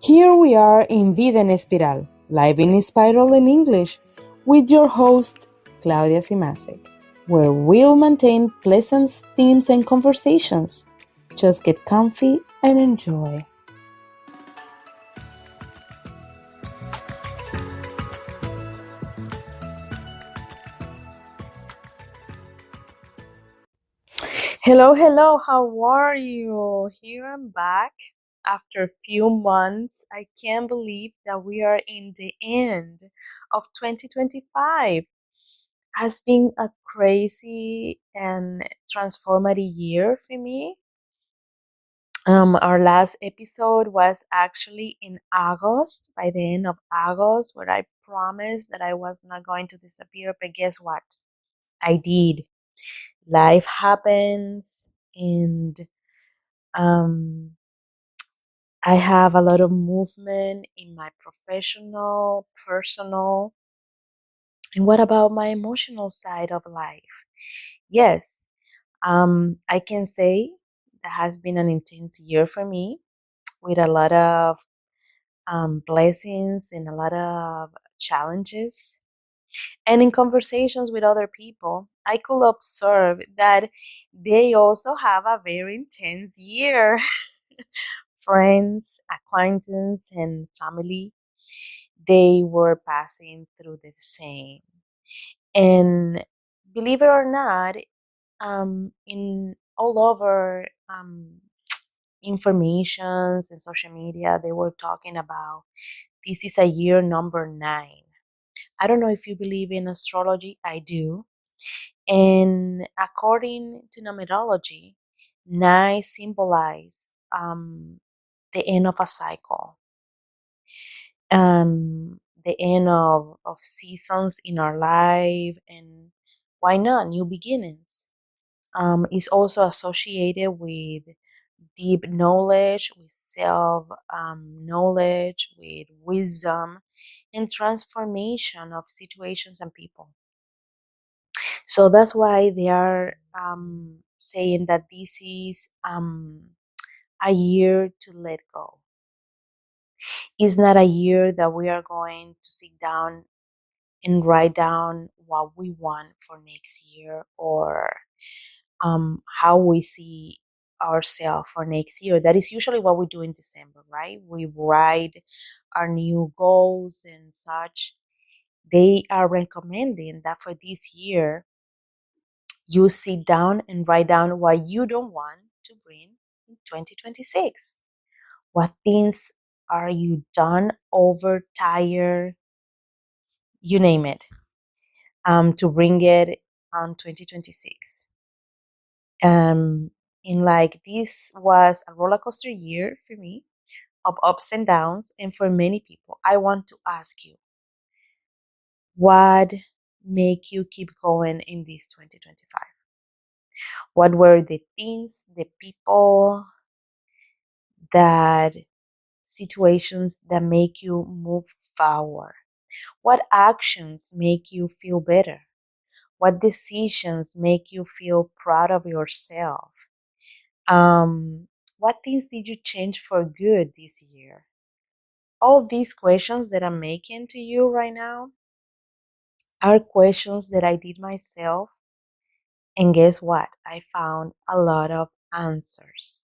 Here we are in Vida en Espiral, live in Spiral in English, with your host, Claudia Simasek, where we'll maintain pleasant themes and conversations. Just get comfy and enjoy. Hello, how are you? Here I'm back after a few months. I can't believe that we are in the end of 2025. Has been a crazy and transformative year for me. Our last episode was actually in August, by the end of August, where I promised that I was not going to disappear. But guess what? I did. Life happens, and um, I have a lot of movement in my professional, personal, and what about my emotional side of life? Yes, I can say that has been an intense year for me with a lot of blessings and a lot of challenges. And in conversations with other people, I could observe that they also have a very intense year. Friends, acquaintances, and family, they were passing through the same. And believe it or not, in all over informations and social media, they were talking about this is a year number 9. I don't know if you believe in astrology. I do. And according to numerology, 9 symbolize the end of a cycle, the end of seasons in our life, and why not new beginnings. Is also associated with deep knowledge, with self knowledge, with wisdom, and transformation of situations and people. So that's why they are saying that this is a year to let go. It's not a year that we are going to sit down and write down what we want for next year, or how we see ourselves for next year. That is usually what we do in December, right? We write our new goals and such. They are recommending that for this year, you sit down and write down what you don't want to bring in 2026. What things are you done, over, tired, you name it, to bring it on 2026. Um, in like this was a roller coaster year for me of ups and downs, and for many people, I want to ask you, what make you keep going in this 2025? What were the things, the people, that situations that make you move forward? What actions make you feel better? What decisions make you feel proud of yourself? What things did you change for good this year? All these questions that I'm making to you right now are questions that I did myself. And guess what? I found a lot of answers.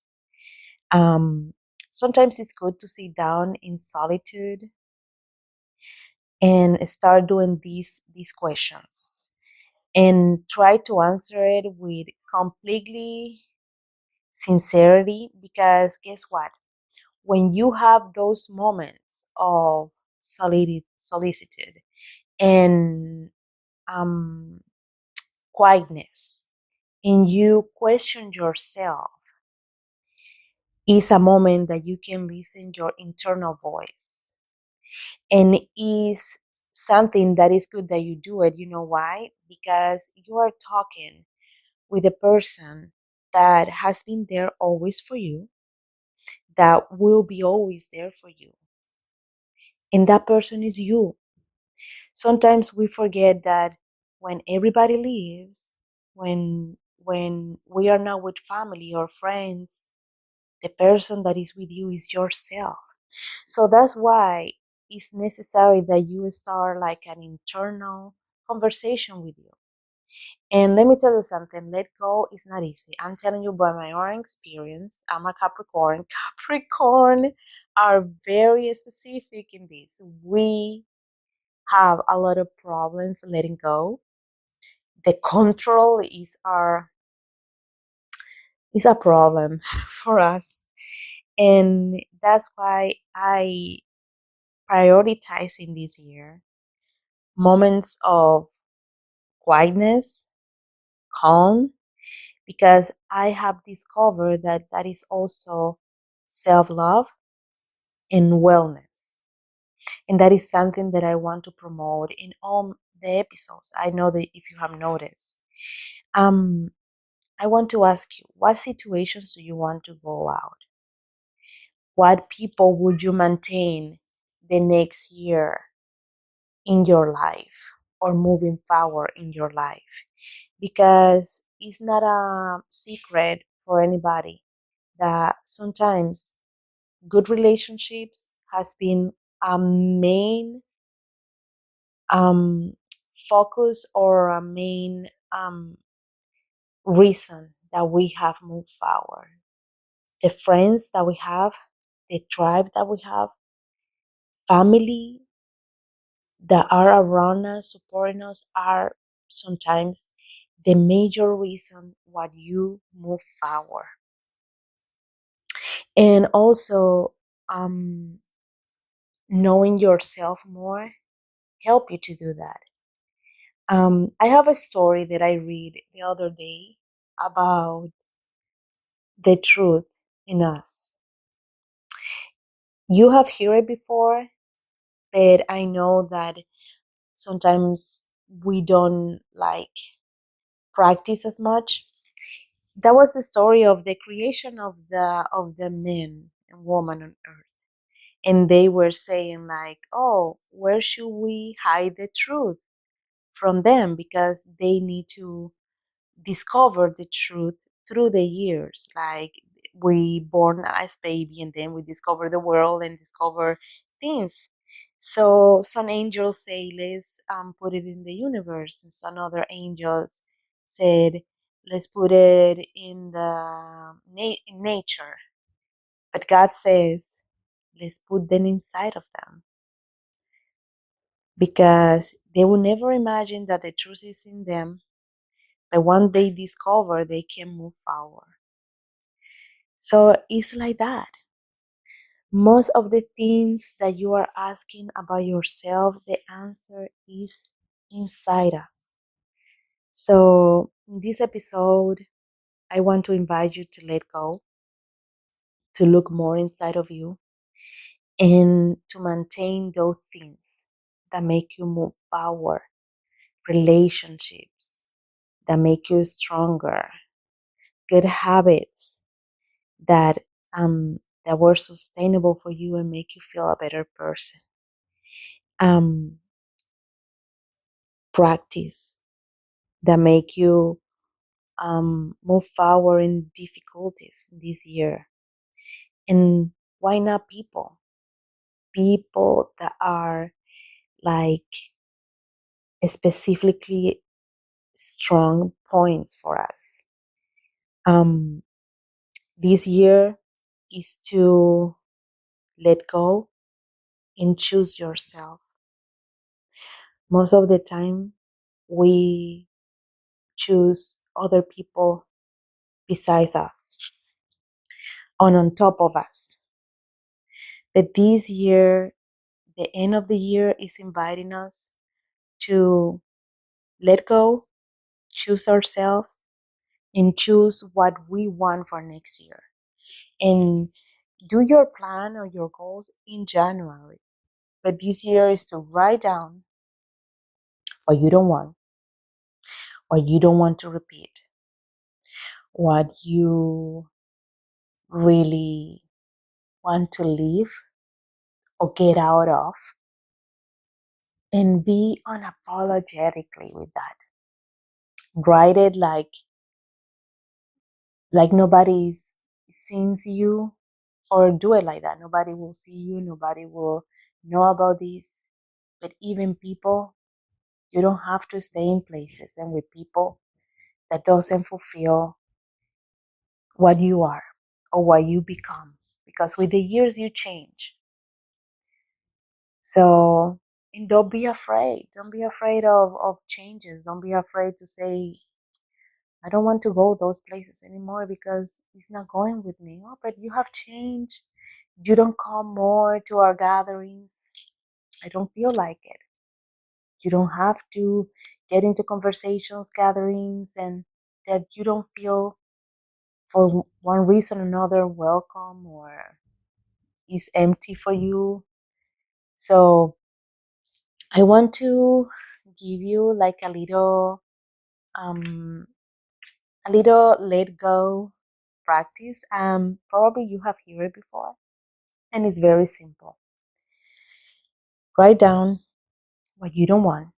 Um, Sometimes it's good to sit down in solitude and start doing these questions and try to answer it with completely sincerity, because guess what, when you have those moments of solicitude and um, quietness, and you question yourself, is a moment that you can listen your internal voice, and is something that is good that you do it. You know why? Because you are talking with a person that has been there always for you, that will be always there for you, and that person is you. Sometimes we forget that when everybody leaves, when we are not with family or friends, the person that is with you is yourself. So that's why it's necessary that you start like an internal conversation with you. And let me tell you something, let go is not easy. I'm telling you by my own experience. I'm a Capricorn. Capricorn are very specific in this. We have a lot of problems letting go. The control is a problem for us. And that's why I prioritize in this year moments of quietness, calm, because I have discovered that that is also self love and wellness. And that is something that I want to promote in all the episodes. I know that if you have noticed. Um, I want to ask you, what situations do you want to go out? What people would you maintain the next year in your life or moving forward in your life? Because it's not a secret for anybody that sometimes good relationships has been a main um, focus or a main reason that we have moved forward. The friends that we have, the tribe that we have, family that are around us, supporting us, are sometimes the major reason why you move forward. And also, um, knowing yourself more help you to do that. I have a story that I read the other day about the truth in us. You have heard it before, but I know that sometimes we don't like practice as much. That was the story of the creation of the men and woman on earth. And they were saying like, oh, where should we hide the truth from them? Because they need to discover the truth through the years. Like we born as baby and then we discover the world and discover things. So some angels say, let's put it in the universe, and some other angels said, let's put it in the in nature. But God says, let's put them inside of them because they will never imagine that the truth is in them. But once they discover, they can move forward. So it's like that. Most of the things that you are asking about yourself, the answer is inside us. So in this episode, I want to invite you to let go, to look more inside of you, and to maintain those things that make you move forward, relationships that make you stronger, good habits that that were sustainable for you and make you feel a better person. Um, Practice that make you move forward in difficulties this year. And why not people? People that are like specifically strong points for us. Um, this year is to let go and choose yourself. Most of the time, we choose other people besides us, on top of us. But this year, the end of the year is inviting us to let go, choose ourselves, and choose what we want for next year. And do your plan or your goals in January. But this year is to write down what you don't want, what you don't want to repeat, what you really want to leave or get out of, and be unapologetically with that. Write it like nobody's sees you, or do it like that. Nobody will see you, nobody will know about this. But even people, you don't have to stay in places and with people that doesn't fulfill what you are or what you become. Because with the years you change. So, and don't be afraid. Don't be afraid of changes. Don't be afraid to say, I don't want to go those places anymore because it's not going with me. Oh, but you have changed. You don't come more to our gatherings. I don't feel like it. You don't have to get into conversations, gatherings, and that you don't feel for one reason or another welcome or is empty for you. So I want to give you like um a little let go practice. Probably you have heard it before, and it's very simple. Write down what you don't want,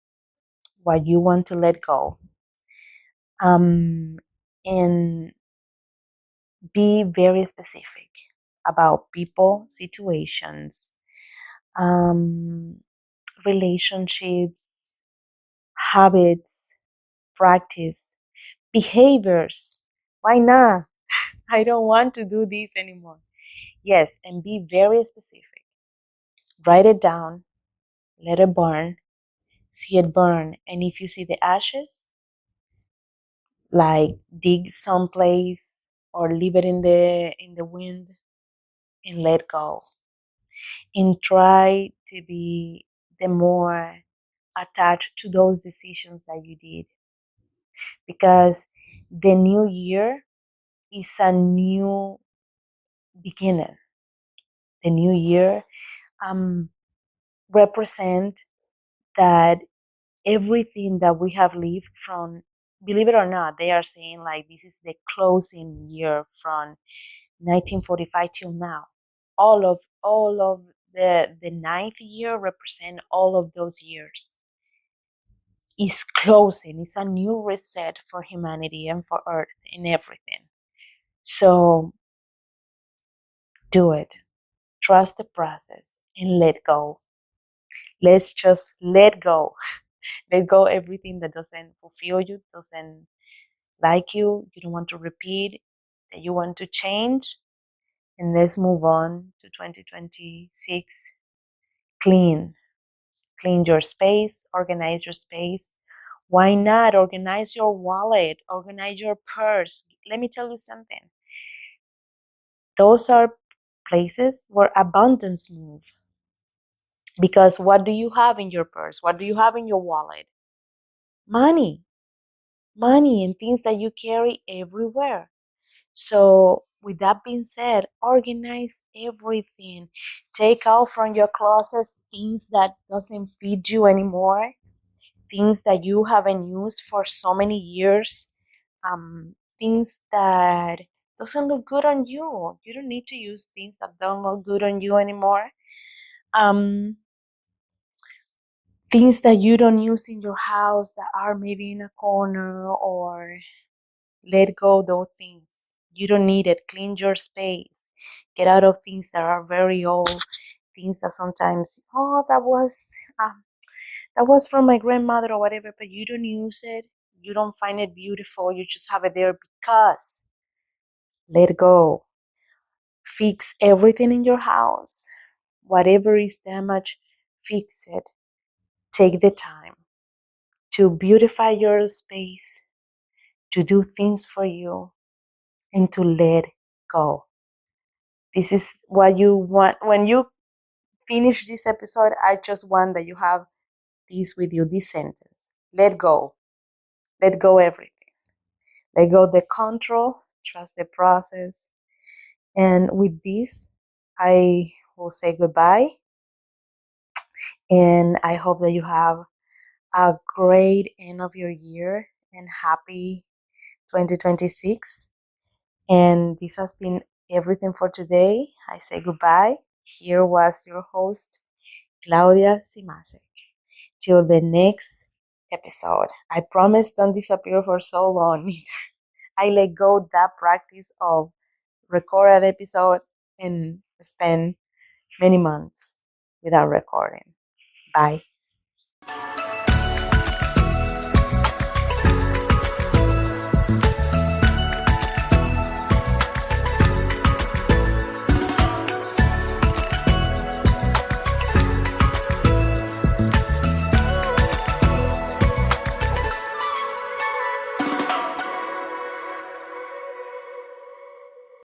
what you want to let go, and be very specific about people, situations, um, relationships, habits, practice, behaviors. Why not? I don't want to do this anymore. Yes, and be very specific. Write it down, let it burn, see it burn. And if you see the ashes, like dig someplace or leave it in the wind and let go. And try to be the more attached to those decisions that you did. Because the new year is a new beginning. The new year um, represent that everything that we have lived from, believe it or not, they are saying like this is the closing year from 1945 till now. All of the ninth year represent all of those years. Is closing. It's a new reset for humanity and for Earth and everything. So do it. Trust the process and let go. Let's just let go. Let go everything that doesn't fulfill you, doesn't like you don't want to repeat, that you want to change. And let's move on to 2026. Clean. Clean your space, organize your space. Why not organize your wallet, organize your purse? Let me tell you something. Those are places where abundance moves. Because what do you have in your purse? What do you have in your wallet? Money. Money and things that you carry everywhere. So, with that being said, organize everything. Take out from your closet things that doesn't fit you anymore, things that you haven't used for so many years, things that doesn't look good on you. You don't need to use things that don't look good on you anymore. Um, things that you don't use in your house that are maybe in a corner, or let go those things. You don't need it. Clean your space. Get out of things that are very old, things that sometimes, oh, that was from my grandmother or whatever, but you don't use it. You don't find it beautiful. You just have it there because. Let go. Fix everything in your house. Whatever is damaged, fix it. Take the time to beautify your space, to do things for you, and to let go. This is what you want. When you finish this episode, I just want that you have this with you, this sentence. Let go. Let go everything. Let go the control, trust the process. And with this, I will say goodbye. And I hope that you have a great end of your year and happy 2026. And this has been everything for today. I say goodbye. Here was your host, Claudia Simasek. Till the next episode. I promise don't disappear for so long. I let go that practice of record an episode and spend many months without recording. Bye.